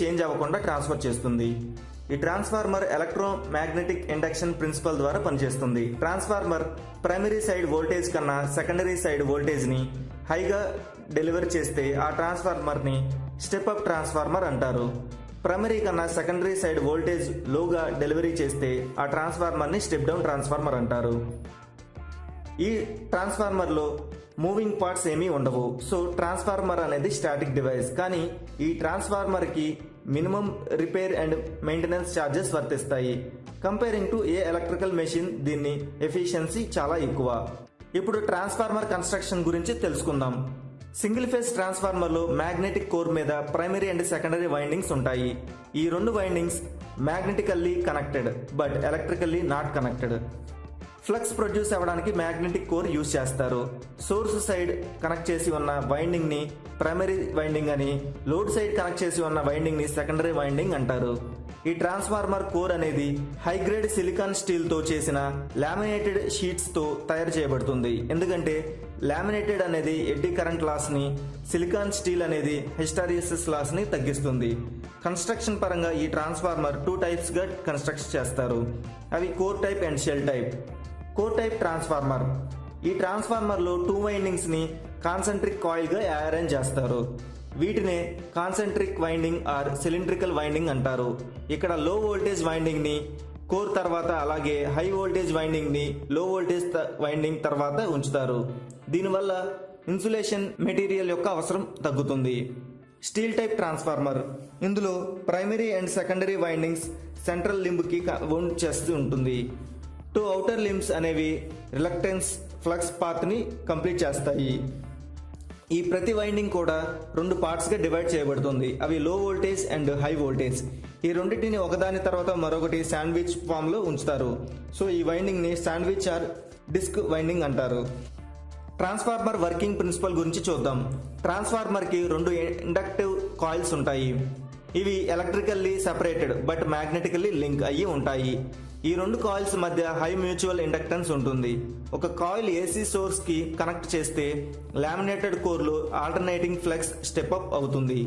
Change అవ్వకుండా transfer చేస్తుంది. ఈ ట్రాన్స్ఫార్మర్ ఎలక్ట్రోమాగ్నెటిక్ ఇండక్షన్ ప్రిన్సిపల్ ద్వారా పనిచేస్తుంది. ట్రాన్స్ఫార్మర్ ప్రైమరీ సైడ్ వోల్టేజ్ కన్నా సెకండరీ సైడ్ వోల్టేజ్ ని హైగా డెలివర్ చేస్తే ఆ ట్రాన్స్ఫార్మర్ ని స్టెప్ అప్ ట్రాన్స్ఫార్మర్ అంటారు. ప్రైమరీ కన్నా సెకండరీ సైడ్ వోల్టేజ్ లోగా డెలివరీ చేస్తే ఆ ట్రాన్స్ఫార్మర్ ని స్టెప్ డౌన్ ట్రాన్స్ఫార్మర్ అంటారు. ఈ ట్రాన్స్ఫార్మర్ లో మూవింగ్ పార్ట్స్ ఏమీ ఉండవు. సో ట్రాన్స్ఫార్మర్ అనేది స్టాటిక్ డివైస్. కానీ ఈ ట్రాన్స్ఫార్మర్ కి minimum repair and maintenance charges వర్తిస్తాయి. Comparing to a electrical machine దీన్ని ఎఫిషియన్సీ చాలా ఎక్కువ. ఇప్పుడు ట్రాన్స్ఫార్మర్ కన్స్ట్రక్షన్ గురించి తెలుసుకుందాం. సింగిల్ ఫేజ్ ట్రాన్స్ఫార్మర్ లో మ్యాగ్నెటిక్ కోర్ మీద ప్రైమరీ అండ్ సెకండరీ వైండింగ్స్ ఉంటాయి. ఈ రెండు windings magnetically connected but electrically not connected. Flux produce అవ్వడానికి మ్యాగ్నెటిక్ కోర్ యూజ్ చేస్తారు. సోర్స్ సైడ్ కనెక్ట్ చేసి ఉన్న వైండింగ్ ని ప్రైమరీ వైండింగ్ అని, లోడ్ సైడ్ కనెక్ట్ చేసి ఉన్న వైండింగ్ ని సెకండరీ వైండింగ్ అంటారు. ఈ ట్రాన్స్ఫార్మర్ కోర్ అనేది హైగ్రేడ్ సిలికాన్ స్టీల్ తో చేసిన లామినేటెడ్ షీట్స్ తో తయారు చేయబడుతుంది. ఎందుకంటే లామినేటెడ్ అనేది ఎడ్డీ కరెంట్ లాస్ ని, సిలికాన్ స్టీల్ అనేది హిస్టారిసిస్ లాస్ ని తగ్గిస్తుంది. కన్స్ట్రక్షన్ పరంగా ఈ ట్రాన్స్ఫార్మర్ 2 టైప్స్ గా కన్స్ట్రక్ట్ చేస్తారు. అవి core type and shell type. Core type transformer, ఈ ట్రాన్స్ఫార్మర్ లో 2 వైండింగ్స్ ని కాన్సెంట్రిక్ కాయిల్ గా అరేంజ్ చేస్తారు. వీటినే concentric winding or cylindrical winding అంటారు. ఇక్కడ లో వోల్టేజ్ వైండింగ్ ని కోర్ తర్వాత, అలాగే హై వోల్టేజ్ వైండింగ్ ని లో వోల్టేజ్ వైండింగ్ తర్వాత ఉంచుతారు. దీనివల్ల ఇన్సులేషన్ మెటీరియల్ యొక్క అవసరం తగ్గుతుంది. స్టీల్ టైప్ ట్రాన్స్ఫార్మర్, ఇందులో primary and secondary windings central limb కి వౌండ్ చేస్తూ ఉంటుంది. 2 ఔటర్ లింబ్స్ అనేవి రిలక్టెన్స్ ఫ్లక్స్ పాత్ ని కంప్లీట్ చేస్తాయి. ఈ ప్రతి వైండింగ్ కూడా 2 పార్ట్స్ గా డివైడ్ చేయబడుతుంది. అవి లో వోల్టేజ్ అండ్ హై వోల్టేజ్. ఈ రెండింటిని ఒకదాని తర్వాత మరొకటి శాండ్విచ్ ఫామ్ లో ఉంచుతారు. సో ఈ వైండింగ్ ని శాండ్విచ్ ఆర్ డిస్క్ వైండింగ్ అంటారు. ట్రాన్స్ఫార్మర్ వర్కింగ్ ప్రిన్సిపల్ గురించి చూద్దాం. ట్రాన్స్ఫార్మర్ కి 2 ఇండక్టివ్ కాయిల్స్ ఉంటాయి. ఇవి ఎలక్ట్రికల్లీ సెపరేటెడ్ బట్ మ్యాగ్నెటికల్లీ లింక్ అయ్యి ఉంటాయి. ఈ 2 కాయిల్స్ మధ్య హై మ్యూచువల్ ఇండక్టెన్స్ ఉంటుంది. ఒక కాయిల్ ఏసీ సోర్స్ కి కనెక్ట్ చేస్తే లామినేటెడ్ కోర్ లో ఆల్టర్నేటింగ్ ఫ్లక్స్ స్టెప్ అప్ అవుతుంది.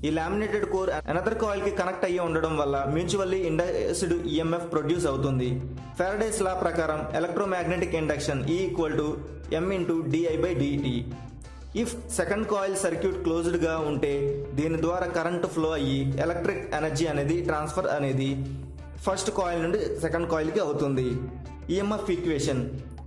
ఈ లామినేటెడ్ కోర్ అనదర్ కాయిల్ కి కనెక్ట్ అయ్యి ఉండడం వల్ల మ్యూచువల్లీ ఇండస్డ్ ఈఎంఎఫ్ ప్రొడ్యూస్ అవుతుంది. ఫారడేస్ లా ప్రకారం electromagnetic induction E = M × di/dt. If second coil circuit closed గా ఉంటే దీని ద్వారా కరెంట్ ఫ్లో అయ్యి ఎలక్ట్రిక్ ఎనర్జీ అనేది ట్రాన్స్ఫర్ అనేది ఫస్ట్ కాయిల్ నుండి సెకండ్ కాయిల్ కి అవుతుంది. ఈఎంఎఫ్ ఈక్వేషన్,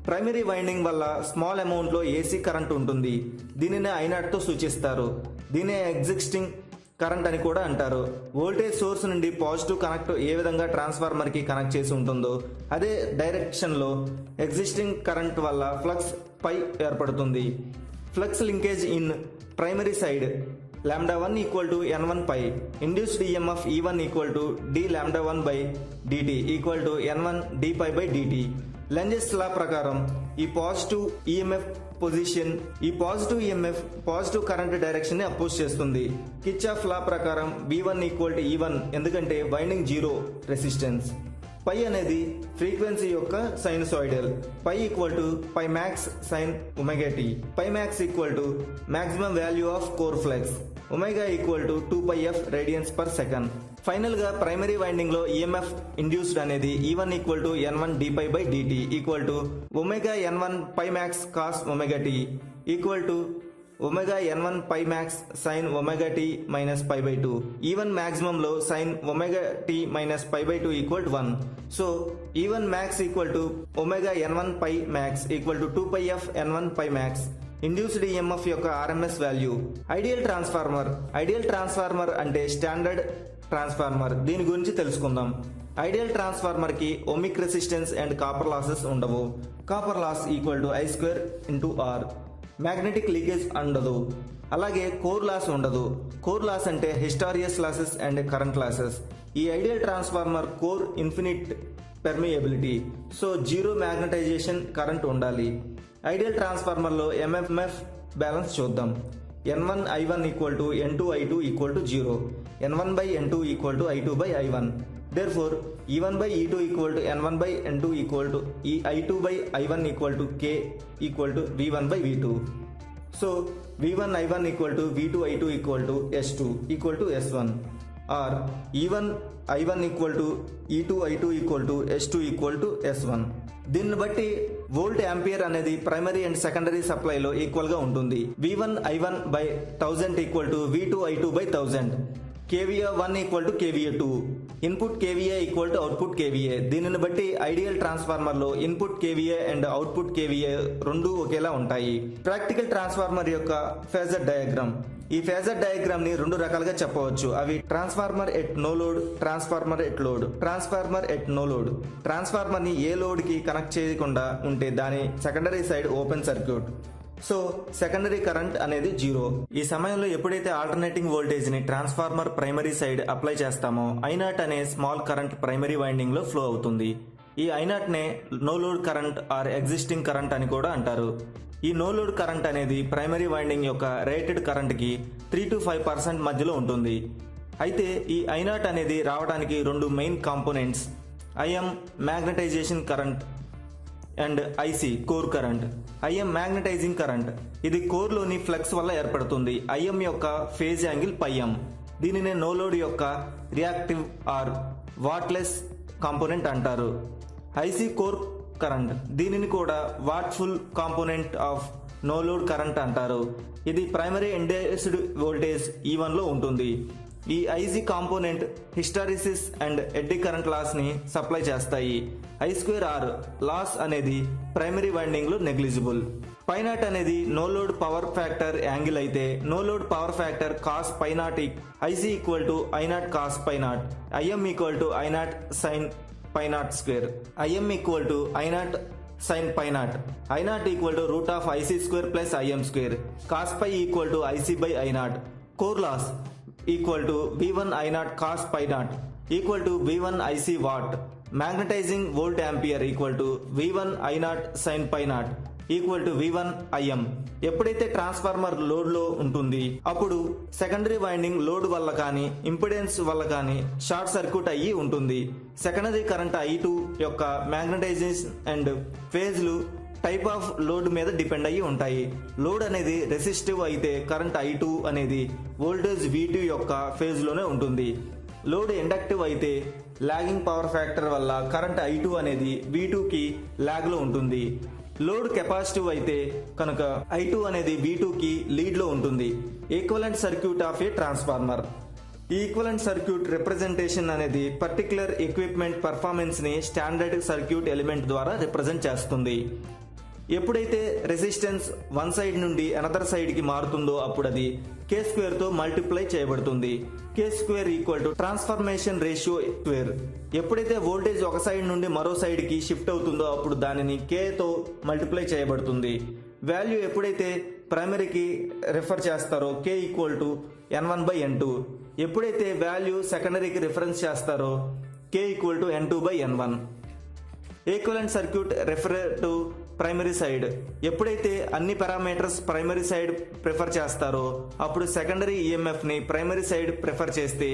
ప్రైమరీ వైండింగ్ వల్ల స్మాల్ అమౌంట్ లో ఏసీ కరెంట్ ఉంటుంది. దీనిని I0 తో సూచిస్తారు. దీనే ఎగ్జిస్టింగ్ కరెంట్ అని కూడా అంటారు. వోల్టేజ్ సోర్స్ నుండి పాజిటివ్ కనెక్ట్ ఏ విధంగా ట్రాన్స్ఫార్మర్ కి కనెక్ట్ చేసి ఉంటుందో అదే డైరెక్షన్ లో ఎగ్జిస్టింగ్ కరెంట్ వల్ల ఫ్లక్స్ పై ఏర్పడుతుంది. Flux linkage in primary side λ1 = N1 π. Induced EMF E1 = dλ1/dt = N1 dπ/dt. Lenz's law ప్రకారం ఈ పాజిటివ్ ఈఎంఎఫ్ పొజిషన్, ఈ positive EMF positive current direction ని అపోజ్ చేస్తుంది. కిర్చాఫ్ లా ప్రకారం V1 = E1 ఎందుకంటే వైండింగ్ 0 రెసిస్టెన్స్. పై అనేది ఫ్రీక్వెన్సీ యొక్క sinusoidal. Phi = πmax sin ωt. πmax = maximum value of core flux. Omega = 2πf radians per second. Final గా primary winding లో EMF induced అనేది E1 = N1 dπ/dt ωN1 πmax cos ωt ωN1 πmax sin ωt minus π/2. Even maximum లో sin ωt minus π/2 = 1. So even max ωN1 πmax = 2πf N1 πmax. Induced EMF యొక్క RMS value. Ideal transformer అంటే standard transformer. దీని గురించి తెలుసుకుందాం. Ideal transformer కి ohmic resistance and copper losses ఉండవు. Copper loss = I² × R. Magnetic leakage ఉండదు. అలాగే core loss ఉండదు. కోర్ లాస్ అంటే hysteresis losses and current losses. ఈ ideal transformer core infinite permeability. So zero magnetisation current ఉండాలి. Ideal transformer లో MMF balance చూద్దాం. N1 I1 = N2 I2 = 0. N1/N2 = I2/I1. Therefore, E1/E2 = N1/N2 = I2/I1 = K = V1/V2. So V1 I1 = V2 I2 = S2 = S1. Or even I1 equal to E2 I2 equal to S2 equal to S1. దీన్ని బట్టి volt ampere అనేది primary and secondary సప్లైలో equal గా ఉంటుంది. V1 I1 by 1000 equal to V2 I2 by 1000. KVA 1 equal to KVA 2. Input KVA equal to output KVA. దీనిని బట్టి ideal transformer లో input KVA and output KVA రెండు ఒకేలా ఉంటాయి. ప్రాక్టికల్ ట్రాన్స్ఫార్మర్ యొక్క ఫేజర్ డయాగ్రామ్. ఈ ఫేజర్ డయాగ్రామ్ ని రెండు రకాలుగా చెప్పవచ్చు. అవి transformer at no load, transformer at load. Transformer at no load transformer ని ఏ లోడ్ కి కనెక్ట్ చేయకుండా ఉంటే దాని secondary side open circuit. So secondary current అనేది 0. ఈ సమయంలో ఎప్పుడైతే ఆల్టర్నేటింగ్ వోల్టేజ్ ని ట్రాన్స్ఫార్మర్ ప్రైమరీ సైడ్ అప్లై చేస్తామో I0 అనే స్మాల్ కరెంట్ ప్రైమరీ వైండింగ్ లో ఫ్లో అవుతుంది. ఈ I0 నే no load current or existing current అని కూడా అంటారు. ఈ నో లోడ్ కరెంట్ అనేది ప్రైమరీ వైండింగ్ యొక్క రేటెడ్ కరెంట్ కి 3 to 5% మధ్యలో ఉంటుంది. అయితే ఈ I0 అనేది రావడానికి రెండు main components IM magnetisation current and IC core current. IM magnetising current ఇది కోర్ లోని ఫ్లక్స్ వల్ల ఏర్పడుతుంది. IM యొక్క ఫేజ్ యాంగిల్ πm. దీనినే నో లోడ్ యొక్క రియాక్టివ్ ఆర్ వాట్లెస్ కాంపోనెంట్ అంటారు. IC కోర్ కరెంట్ దీనిని కూడా wattful component of no load current అంటారు. ఇది ప్రైమరీ ఇండ్యూస్డ్ వోల్టేజ్ E1 లో ఉంటుంది. ఈ IC component hysteresis and eddy current loss ని సప్లై చేస్తాయి. I2R లాస్ అనేది ప్రైమరీ వైండింగ్ లో నెగ్లిజిబుల్. π0 అనేది no load power factor angle అయితే no load power factor cos π0 IC equal to I0 cos π0. IM equal to I0 sin π0 square. IM equal to I0 sin π0. I0 equal to root of IC square plus IM square. cos π equal to IC by I0. Core loss equal to V1 I0 cos π0 equal to V1 IC watt. Magnetizing volt ampere equal to V1 I0 sin π0 equal to V1 IM. ఎప్పుడైతే transformer load లో ఉంటుంది అప్పుడు secondary winding load వల్ల కానీ impedance వల్ల కానీ short circuit అయ్యి ఉంటుంది. సెకండరీ కరెంట్ I2 యొక్క మ్యాగ్నటైజేషన్ అండ్ ఫేజ్లు టైప్ ఆఫ్ లోడ్ మీద డిపెండ్ అయ్యి ఉంటాయి. లోడ్ అనేది రెసిస్టివ్ అయితే కరెంట్ I2 అనేది వోల్టేజ్ V2 యొక్క ఫేజ్ లోనే ఉంటుంది. లోడ్ ఇండక్టివ్ అయితే లాగింగ్ పవర్ ఫ్యాక్టర్ వల్ల కరెంట్ I2 అనేది V2 కి లాగ్ లో ఉంటుంది. లోడ్ కెపాసిటివ్ అయితే కనుక I2 అనేది V2 కి లీడ్ లో ఉంటుంది. ఈక్వలెంట్ సర్క్యూట్ ఆఫ్ ఏ ట్రాన్స్ఫార్మర్. ఈ ఈక్వలెంట్ సర్క్యూట్ రిప్రజెంటేషన్ అనేది పర్టికులర్ ఎక్విప్మెంట్ పర్ఫార్మెన్స్ ని స్టాండర్డ్ సర్క్యూట్ ఎలిమెంట్ ద్వారా రిప్రజెంట్ చేస్తుంది. ఎప్పుడైతే రెసిస్టెన్స్ వన్ సైడ్ నుండి అనదర్ సైడ్ కి మారుతుందో అప్పుడు అది K² తో మల్టిప్లై చేయబడుతుంది. K² equal to transformation ratio square. ఎప్పుడైతే వోల్టేజ్ ఒక సైడ్ నుండి మరో సైడ్ కి షిఫ్ట్ అవుతుందో అప్పుడు దానిని K తో మల్టిప్లై చేయబడుతుంది. వాల్యూ ఎప్పుడైతే ప్రైమరీకి రిఫర్ చేస్తారో K equal to N1 by N2. ఎప్పుడైతే వాల్యూ సెకండరీకి రిఫరెన్స్ చేస్తారో K equal to N2 by N1. Equivalent circuit refer to primary side. ఎప్పుడైతే అన్ని పారామీటర్స్ ప్రైమరీ సైడ్ ప్రిఫర్ చేస్తారో అప్పుడు సెకండరీ EMF ని ప్రైమరీ సైడ్ ప్రిఫర్ చేస్తే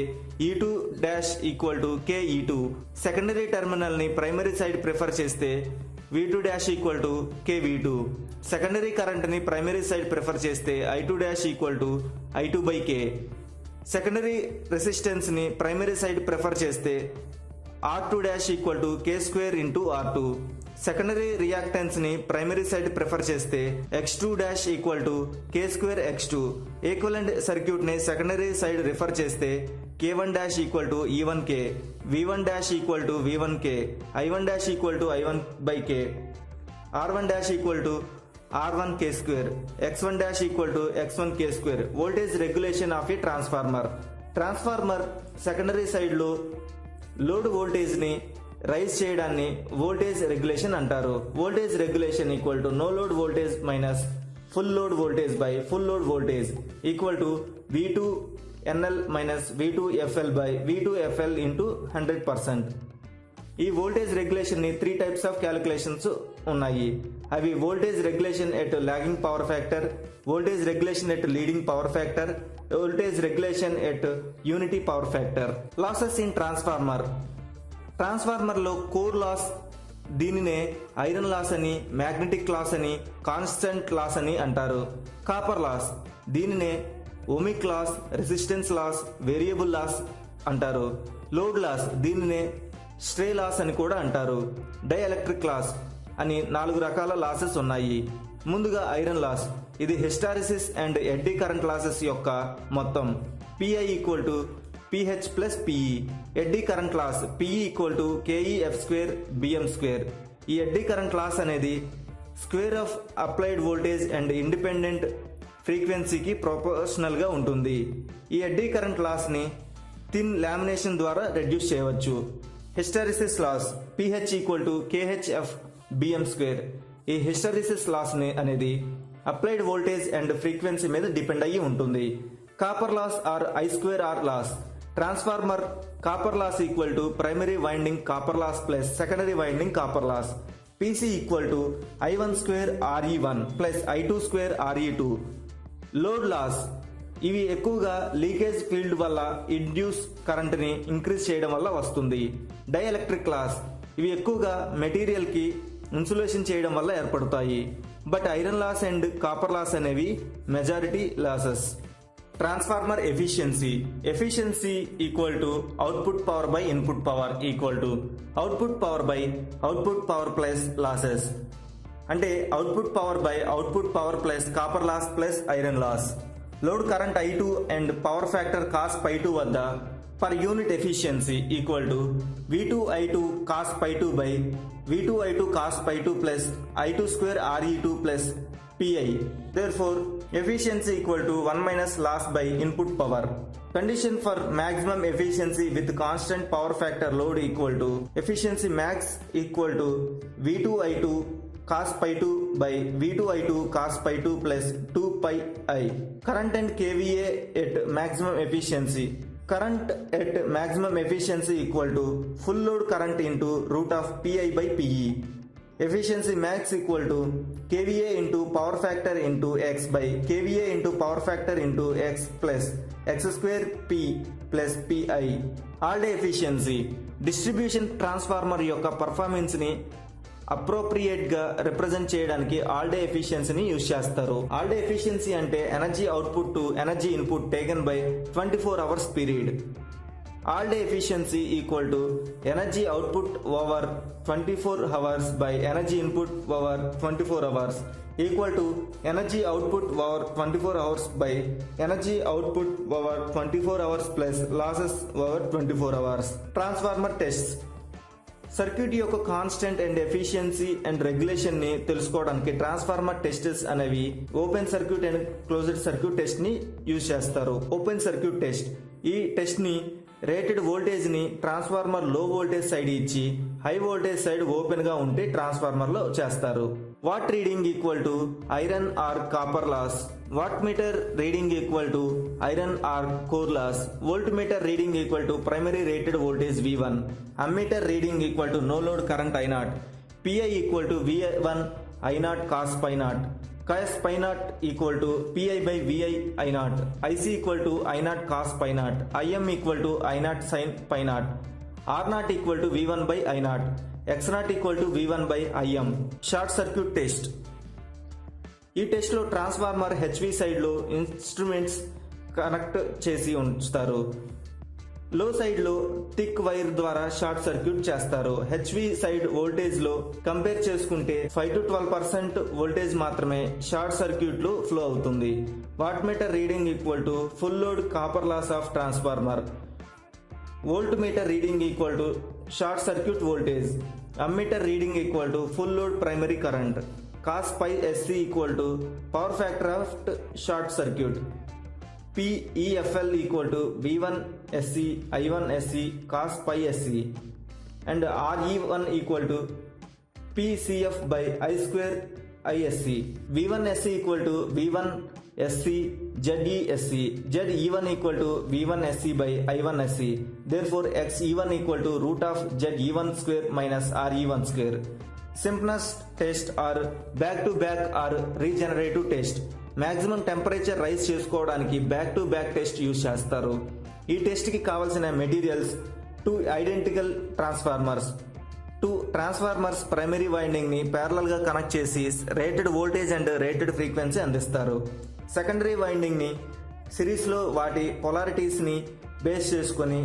E2 dash equal to KE2. Secondary terminal ని primary side prefer చేస్తే V2 dash equal to KV2. Secondary current ని primary side prefer చేస్తే I2 dash equal to I2 by K. Secondary resistance ని primary side prefer చేస్తే R2 dash equal to K² into R2. Secondary reactance ని primary side prefer చేస్తే X2 dash equal to K² X2. Equivalent circuit ని secondary side refer చేస్తే K1 dash equal to E1K. V1 dash equal to V1K. I1 dash equal to I1 by K. R1 dash equal to R1 K². X1 dash equal to X1 K². Voltage regulation of A transformer. Transformer secondary side లో load voltage ని rise చేయడాన్ని voltage regulation అంటారు. Voltage regulation equal to know load voltage minus full load voltage by full load voltage equal to V2 NL minus V2 FL by V2 FL into 100%. ఈ voltage regulation ని 3 types of calculations ఉన్నాయి. అవి voltage regulation at lagging power factor, voltage regulation at leading power factor, voltage regulation at unity power factor. Losses in transformer. Transformer లో core loss దీనినే iron loss అని, magnetic loss అని, constant loss అని అంటారు. Copper loss దీనినే ohmic loss, resistance loss, variable loss, అంటారు. Load loss దీనినే stray loss అని కూడా అంటారు. డైఎలక్ట్రిక్ లాస్ అని 4 రకాల లాసెస్ ఉన్నాయి. ముందుగా ఐరన్ లాస్, ఇది hysteresis and eddy current losses యొక్క మొత్తం. PI equal to PH plus PE. Eddy current loss PE equal to KEF square BM square. ఈ ఎడ్డీ కరెంట్ లాస్ అనేది square of applied voltage and independent ఫ్రీక్వెన్సీకి proportional గా ఉంటుంది. ఈ eddy current loss ని thin lamination ద్వారా reduce చేయవచ్చు. Hysteresis loss PH equal to KHF BM square. ఈ హిస్టరిసిస్ లాస్ అనేది అప్లైడ్ వోల్టేజ్ అండ్ ఫ్రీక్వెన్సీ మీద డిపెండ్ అయ్యి ఉంటుంది. Copper loss or I square R loss. Transformer copper loss equal to primary winding copper loss plus secondary winding copper loss. PC equal to I1 square RE1 plus I2 square RE2. Load loss ఇవి ఎక్కువగా leakage field వల్ల induce current ని increase చేయడం వల్ల వస్తుంది. Dielectric loss ఇవి ఎక్కువగా material కి ఇన్సులేషన్ చేయడం వల్ల ఏర్పడతాయి. But iron loss and copper loss అనేవి majority losses. Transformer efficiency equal to output power by input power equal to output power by output power plus losses. అంటే output power by output power plus copper loss plus iron loss. Load current I2 and power factor cos π2 వద్ద per unit efficiency equal to V2I2 cos π2 by V2I2 cos π2 plus I2 square RE2 plus PI. Therefore, efficiency equal to 1 minus loss by input power. Condition for maximum efficiency with constant power factor load equal to efficiency max equal to V2I2 cos π2 by V2I2 cos π2 plus 2 pi I. Current and kVA at maximum efficiency. Current at maximum efficiency equal to full load current into root of PI by PE. Efficiency max equal to kVA into power factor into x by kVA into power factor into x plus x square p plus pi. All day efficiency distribution transformer యొక్క performance ని appropriate గా represent చేయడానికి all day ఎఫిషియన్సీని use చేస్తారు. All day efficiency అంటే energy output to energy input taken by 24 hours period. All day efficiency equal to energy output over 24 hours by energy input over 24 hours equal to energy output over 24 hours by energy output over 24 hours plus losses over 24 hours. Transformer tests. Circuit యొక్క constant and efficiency and regulation ని తెలుసుకోవడానికి transformer tests అనేవి open circuit and closed circuit test ని use చేస్తారు. Open circuit test ఈ test ని rated voltage ని transformer లో వోల్టేజ్ సైడ్ ఇచ్చి హై వోల్టేజ్ సైడ్ ఓపెన్ గా ఉంటే ట్రాన్స్ఫార్మర్ లో చేస్తారు. Watt reading equal to iron or copper loss. Watt meter reading equal to iron or core loss. Volt meter reading equal to primary rated voltage V1. Ammeter reading equal to know load current I0. PI equal to V1 I0 cos π0. cos π0 equal to pi by vi I0. IC equal to I0 cos π0. IM equal to I0 sin π0. R0 equal to V1 by I0. X0 equal to V1 by IM. Short circuit test. ఈ test లో transformer HV side లో instruments connect చేసి ఉంచుతారు. Low side లో thick wire ద్వారా short circuit చేస్తారు. HV side voltage లో compare చేసుకుంటే 5 to 12% వోల్టేజ్ మాత్రమే షార్ట్ సర్క్యూట్ లో ఫ్లో అవుతుంది. Watt meter reading equal to full load copper loss of transformer. Volt meter reading equal to short circuit voltage. Ammeter reading equal to full load primary current. cos pi SC equal to power factor of short circuit. PEFL equal to V1 SC I1 SC cos pi SC and RE1 equal to PCF by I square ISC. V1 SC equal to V1 SC ZE SC. ZE1 equal to V1 SC by I1 SC. Therefore XE1 equal to root of ZE1 square minus RE1 square. Simplest test or back to back or regenerative test. Maximum temperature rise చేసుకోవడానికి back to back test use చేస్తారు. ఈ test కి కావాల్సిన materials 2 identical transformers. 2 transformers primary winding ని parallel గా connect చేసి rated voltage and rated frequency అందిస్తారు. Secondary winding ని సిరీస్ లో వాటి పొలారిటీస్ ని బేస్ చేసుకొని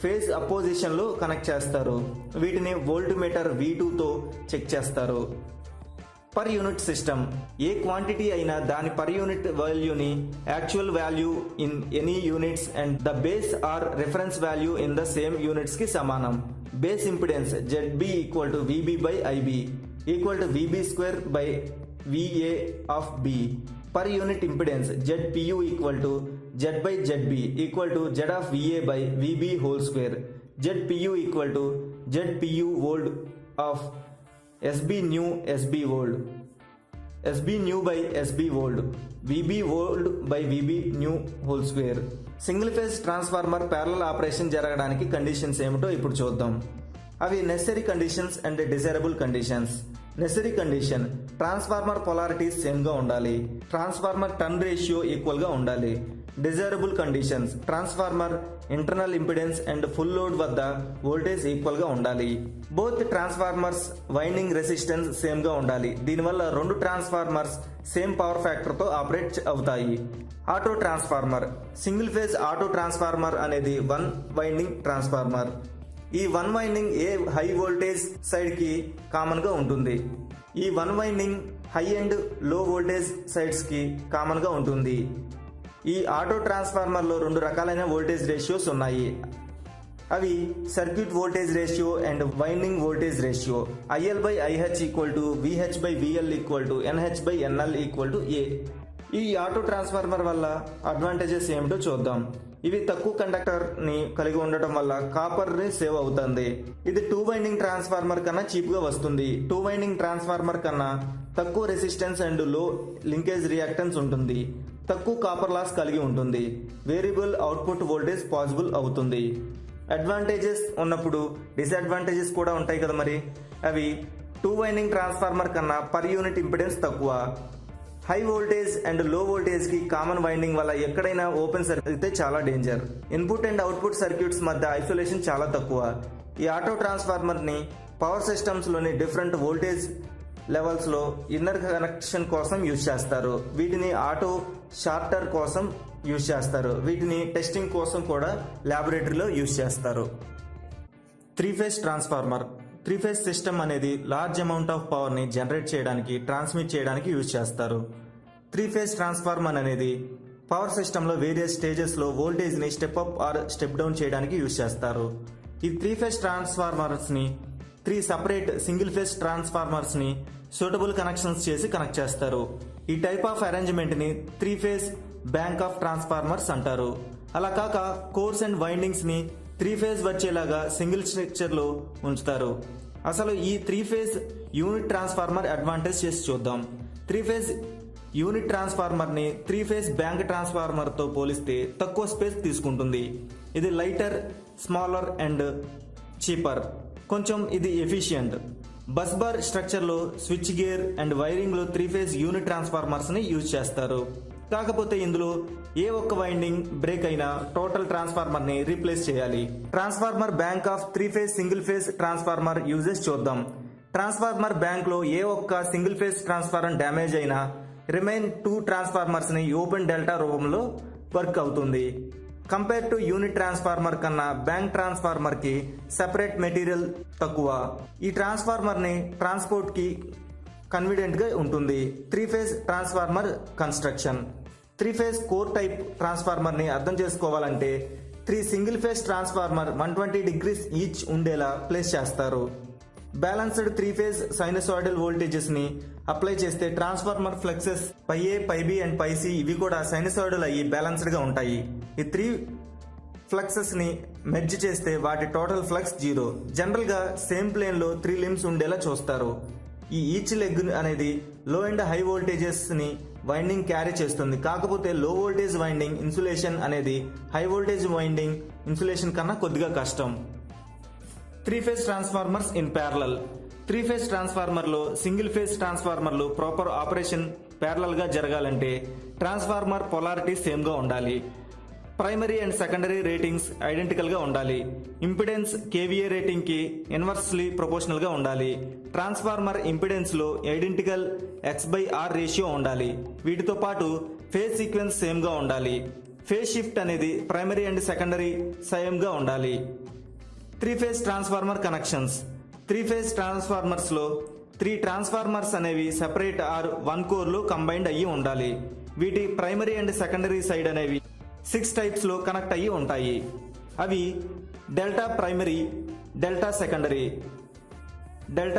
ఫేజ్ అపోజిషన్ లో కనెక్ట్ చేస్తారు. వీటిని వోల్ట్ మీటర్ V2 తో చెక్ చేస్తారు. పర్ యూనిట్ సిస్టమ్, ఏ క్వాంటిటీ అయినా దాని పర్ యూనిట్ వాల్యూని actual value in any units and the base or reference value in the same units కి సమానం. Base impedance ZB equal to VB by IB equal to VB square by VA of B. Per unit impedance ZPU equal to Z by ZB equal to Z of VA by VB whole square. ZPU equal to ZPU volt of SB new SB old, SB new by SB old, VB old by VB new whole square. Single phase transformer parallel operation జరగడానికి conditions ఏమిటో ఇప్పుడు చూద్దాం. అవి necessary conditions and desirable conditions. Necessary condition, transformer polarities same గా ఉండాలి. Transformer turn ratio equal గా ఉండాలి. Desirable conditions, transformer internal impedance and full load వద్ద వోల్టేజ్ ఈక్వల్ గా ఉండాలి. Both transformers winding resistance same గా ఉండాలి. దీనివల్ల రెండు ట్రాన్స్ఫార్మర్స్ సేమ్ పవర్ ఫ్యాక్టర్ తో ఆపరేట్ అవుతాయి. Auto transformer, single phase auto transformer అనేది వన్ వైండింగ్ ట్రాన్స్ఫార్మర్. ఈ వన్ వైండింగ్ ఏ హై వోల్టేజ్ సైడ్ కి కామన్ గా ఉంటుంది. ఈ వన్ వైండింగ్ హై అండ్ లో వోల్టేజ్ సైడ్స్ కి కామన్ గా ఉంటుంది. ఈ ఆటో ట్రాన్స్ఫార్మర్ లో రెండు రకాలైన వోల్టేజ్ రేషియోస్ ఉన్నాయి. అవి circuit voltage ratio and winding voltage ratio. IL by IH equal to VH by VL equal to NH by NL equal to A. ఈ ఆటో ట్రాన్స్ఫార్మర్ వల్ల అడ్వాంటేజెస్ ఏమిటో చూద్దాం. ఇవి తక్కువ కండక్టర్ ని కలిగి ఉండటం వల్ల కాపర్ ని సేవ్ అవుతుంది. ఇది టూ వైండింగ్ ట్రాన్స్ఫార్మర్ కన్నా చీప్ గా వస్తుంది. టూ వైండింగ్ ట్రాన్స్ఫార్మర్ కన్నా తక్కువ రెసిస్టెన్స్ అండ్ లో లింకేజ్ రియాక్టెన్స్ ఉంటుంది. తక్కువ కాపర్ లాస్ కలిగి ఉంటుంది. వేరియబుల్ అవుట్పుట్ వోల్టేజ్ పాసిబుల్ అవుతుంది. అడ్వాంటేజెస్ ఉన్నప్పుడు డిసడ్వాంటేజెస్ కూడా ఉంటాయి కదా మరి. అవి టూ వైండింగ్ ట్రాన్స్ఫార్మర్ కన్నా పర్ యూనిట్ ఇంపిడెన్స్ తక్కువ. హై వోల్టేజ్ అండ్ లో వోల్టేజ్ కి కామన్ వైండింగ్ వల్ల ఎక్కడైనా ఓపెన్ సర్క్యూట్ అయితే చాలా danger. Input and output circuits మధ్య ఐసోలేషన్ చాలా తక్కువ. ఈ ఆటో ట్రాన్స్ఫార్మర్ ని పవర్ సిస్టమ్స్ లోని డిఫరెంట్ వోల్టేజ్ లెవెల్స్ లో ఇన్నర్ కనెక్షన్ కోసం యూజ్ చేస్తారు. వీటిని ఆటో షార్టర్ కోసం యూజ్ చేస్తారు. వీటిని టెస్టింగ్ కోసం కూడా ల్యాబొరేటరీలో యూజ్ చేస్తారు. Three phase transformer, three phase system అనేది లార్జ్ అమౌంట్ ఆఫ్ పవర్ ని జనరేట్ చేయడానికి, ట్రాన్స్మిట్ చేయడానికి యూజ్ చేస్తారు. త్రీ ఫేజ్ ట్రాన్స్ఫార్మర్ అనేది పవర్ సిస్టమ్ లో వేరియస్ స్టేజెస్ లో వోల్టేజ్ ని step up or step down చేయడానికి యూజ్ చేస్తారు. ఈ త్రీ ఫేజ్ ట్రాన్స్ఫార్మర్స్ ని three separate single phase transformers ని సూటబుల్ కనెక్షన్స్ చేసి కనెక్ట్ చేస్తారు. ఈ టైప్ ఆఫ్ అరేంజ్మెంట్ ని three phase bank of transformers అంటారు. అలా కాక కోర్స్ అండ్ వైండింగ్స్ ని త్రీ ఫేజ్ వచ్చేలాగా సింగిల్ స్ట్రక్చర్ లో ఉంచుతారు. అసలు ఈ three phase unit transformer advantage చేసి చూద్దాం. త్రీ ఫేజ్ యూనిట్ ట్రాన్స్ఫార్మర్ ని త్రీ ఫేజ్ బ్యాంక్ ట్రాన్స్ఫార్మర్ తో పోలిస్తే తక్కువ స్పేస్ తీసుకుంటుంది. ఇది లైటర్, స్మాలర్ అండ్ చీపర్. కొంచెం ఇది ఎఫిషియంట్. బస్ బార్ స్ట్రక్చర్ లో స్విచ్ గేర్ అండ్ వైరింగ్ లో త్రీ ఫేజ్ యూనిట్ ట్రాన్స్ఫార్మర్స్ ని యూజ్ చేస్తారు. కాకపోతే ఇందులో ఏ ఒక్క వైండింగ్ బ్రేక్ అయినా టోటల్ ట్రాన్స్ఫార్మర్ ని రీప్లేస్ చేయాలి. Transformer bank of three phase single phase transformer uses చూద్దాం. ట్రాన్స్ఫార్మర్ బ్యాంక్ లో ఏ ఒక్క సింగిల్ ఫేజ్ ట్రాన్స్ఫార్మర్ డ్యామేజ్ అయినా రిమైన్ టూ ట్రాన్స్ఫార్మర్స్ ని ఓపెన్ డెల్టా రూపంలో వర్క్ అవుతుంది. కంపేర్ టు యూనిట్ ట్రాన్స్ఫార్మర్ కన్నా బ్యాంక్ ట్రాన్స్ఫార్మర్ కి సెపరేట్ మెటీరియల్ తక్కువ. ఈ ట్రాన్స్ఫార్మర్ ని ట్రాన్స్పోర్ట్ కి కన్వీనియంట్ గా ఉంటుంది. Three phase transformer construction. Three phase core type transformer ని అర్థం చేసుకోవాలంటే three single phase transformer 120 degrees each ఉండేలా ప్లేస్ చేస్తారు. Balanced three phase sinusoidal voltages ని అప్లై చేస్తే transformer fluxes phi A, phi B and phi C ఇవి కూడా sinusoidal అయ్యి బ్యాలెన్స్డ్ గా ఉంటాయి. ఈ త్రీ ఫ్లక్సెస్ ని మెర్జ్ చేస్తే వాటి టోటల్ ఫ్లక్స్ 0. జనరల్ గా సేమ్ ప్లేన్ లో త్రీ లిమ్స్ ఉండేలా చూస్తారు. ఈ ఈచ్ లెగ్ అనేది లో అండ్ హై వోల్టేజెస్ ని వైండింగ్ క్యారీ చేస్తుంది. కాకపోతే లో వోల్టేజ్ వైండింగ్ ఇన్సులేషన్ అనేది హై వోల్టేజ్ వైండింగ్ ఇన్సులేషన్ కన్నా కొద్దిగా కష్టం. Three phase transformers in parallel. Three phase transformer లో సింగిల్ ఫేజ్ ట్రాన్స్ఫార్మర్లు ప్రాపర్ ఆపరేషన్ ప్యారలల్ గా జరగాలంటే ట్రాన్స్ఫార్మర్ పొలారిటీ సేమ్ గా ఉండాలి. Primary and secondary ratings identical గా ఉండాలి. ఇంపిడెన్స్ KVA రేటింగ్ కి ఇన్వర్స్లీ ప్రపోర్షనల్ గా ఉండాలి. ట్రాన్స్ఫార్మర్ ఇంపిడెన్స్ లో ఐడెంటికల్ X/R రేషియో ఉండాలి. వీటితో పాటు ఫేజ్ సీక్వెన్స్ సేమ్ గా ఉండాలి. ఫేజ్ షిఫ్ట్ అనేది ప్రైమరీ అండ్ సెకండరీ సేమ్ గా ఉండాలి. Three phase transformer connections. Three phase transformers లో 3 ట్రాన్స్ఫార్మర్స్ అనేవి సెపరేట్ ఆర్ వన్ కోర్ లో కంబైన్డ్ అయ్యి ఉండాలి. వీటి ప్రైమరీ అండ్ సెకండరీ సైడ్ అనేవి 6 టైప్స్ లో కనెక్ట్ అయ్యి ఉంటాయి. అవి delta primary, delta secondary, delta